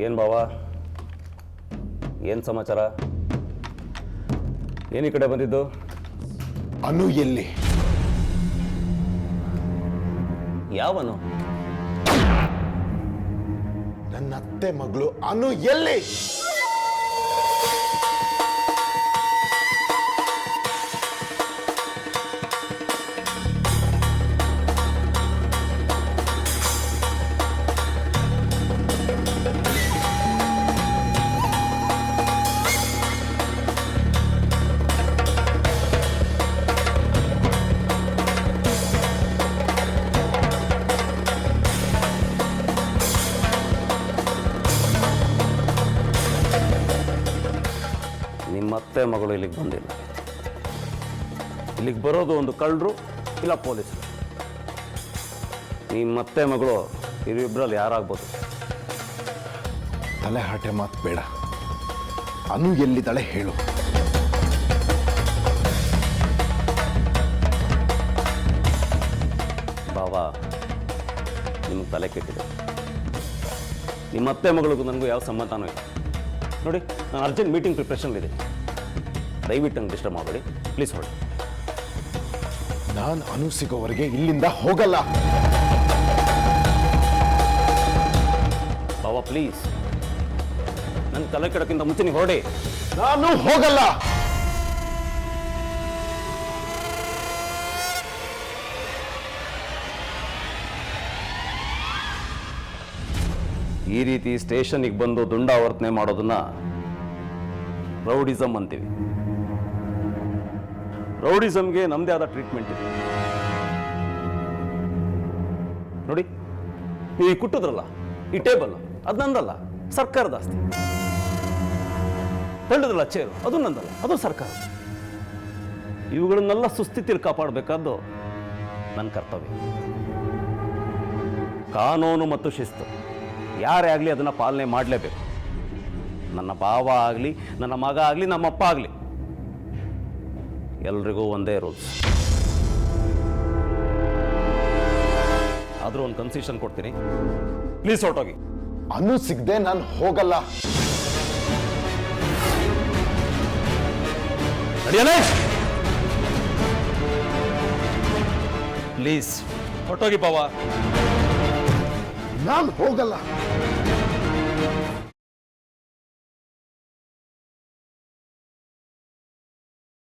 ಏನು ಬಾವ, ಏನು ಸಮಾಚಾರ? ಏನು ಈ ಕಡೆ ಬಂದಿದ್ದು? ಅನು ಎಲ್ಲಿ? ಯಾವನು? ನನ್ನ ಅತ್ತೆ ಮಗಳು ಅನು ಎಲ್ಲಿ? ನಿಮ್ಮತ್ತೆ ಮಗಳು ಇಲ್ಲಿಗೆ ಬಂದಿಲ್ಲ. ಇಲ್ಲಿಗೆ ಬರೋದು ಒಂದು ಕಳ್ಳರು ಇಲ್ಲ ಪೊಲೀಸರು. ನಿಮ್ಮತ್ತೆ ಮಗಳು ಇವಿಬ್ಬರಲ್ಲಿ ಯಾರಾಗ್ಬೋದು? ತಲೆ ಹರಟೆ ಮಾತು ಬೇಡ. ಅನು ಎಲ್ಲಿದ್ದಾಳೆ ಹೇಳು. ಬಾವಾ, ನಿಮಗೆ ತಲೆ ಕೆಟ್ಟಿದೆ. ನಿಮ್ಮತ್ತೆ ಮಗಳಿಗೂ ನನಗೂ ಯಾವ ಸಂಬಂಧನೂ ಇಲ್ಲ. ನೋಡಿ, ನಾನು ಅರ್ಜೆಂಟ್ ಮೀಟಿಂಗ್ ಪ್ರಿಪ್ರೇಷನ್ಲಿದೆ. ದಯವಿಟ್ಟು ನಂಗೆ ಡಿಸ್ಟರ್ಬ್ ಮಾಡಬೇಡಿ, ಪ್ಲೀಸ್ ಹೊರಡಿ. ನಾನು ಅನು ಸಿಗೋವರೆಗೆ ಇಲ್ಲಿಂದ ಹೋಗಲ್ಲ. ಬಾವಾ ಪ್ಲೀಸ್, ನನ್ನ ತಲೆ ಕೆಡೋಕ್ಕಿಂತ ಮುಂಚೆ ನೀವು ಹೊರಡಿ. ನಾನು ಹೋಗಲ್ಲ. ಈ ರೀತಿ ಸ್ಟೇಷನ್ಗೆ ಬಂದು ದುಂಡಾವರ್ತನೆ ಮಾಡೋದನ್ನ ರೌಡಿಸಮ್ ಅಂತೀವಿ. ರೌಡಿಸಮ್ಗೆ ನಮ್ಮದೇ ಆದ ಟ್ರೀಟ್ಮೆಂಟ್ ಇದೆ. ನೋಡಿ, ನೀವು ಈ ಕುಟ್ಟಿದ್ರಲ್ಲ, ಈ ಟೇಬಲ್ ಅದು ನಂದಲ್ಲ, ಸರ್ಕಾರದ ಆಸ್ತಿ. ತಳ್ಳಿದ್ರಲ್ಲ ಚೇರು, ಅದು ನಂದಲ್ಲ, ಅದು ಸರ್ಕಾರ. ಇವುಗಳನ್ನೆಲ್ಲ ಸುಸ್ಥಿತಿಯಲ್ಲಿ ಕಾಪಾಡಬೇಕಾದ್ದು ನನ್ನ ಕರ್ತವ್ಯ. ಕಾನೂನು ಮತ್ತು ಶಿಸ್ತು ಯಾರೇ ಆಗಲಿ ಅದನ್ನು ಪಾಲನೆ ಮಾಡಲೇಬೇಕು. ನನ್ನ ಭಾವ ಆಗಲಿ, ನನ್ನ ಮಗ ಆಗಲಿ, ನಮ್ಮಪ್ಪ ಆಗಲಿ, ಎಲ್ರಿಗೂ ಒಂದೇ ರೂಲ್ಸ್. ಆದರೂ ಒಂದು ಕನ್ಸೆಷನ್ ಕೊಡ್ತೀನಿ, ಪ್ಲೀಸ್ ಹೊರಟೋಗಿ. ಅನು ಸಿಗದೆ ನಾನು ಹೋಗಲ್ಲ. ಪ್ಲೀಸ್ ಹೊರಟೋಗಿ ಬಾವಾ. ನಾನು ಹೋಗಲ್ಲ.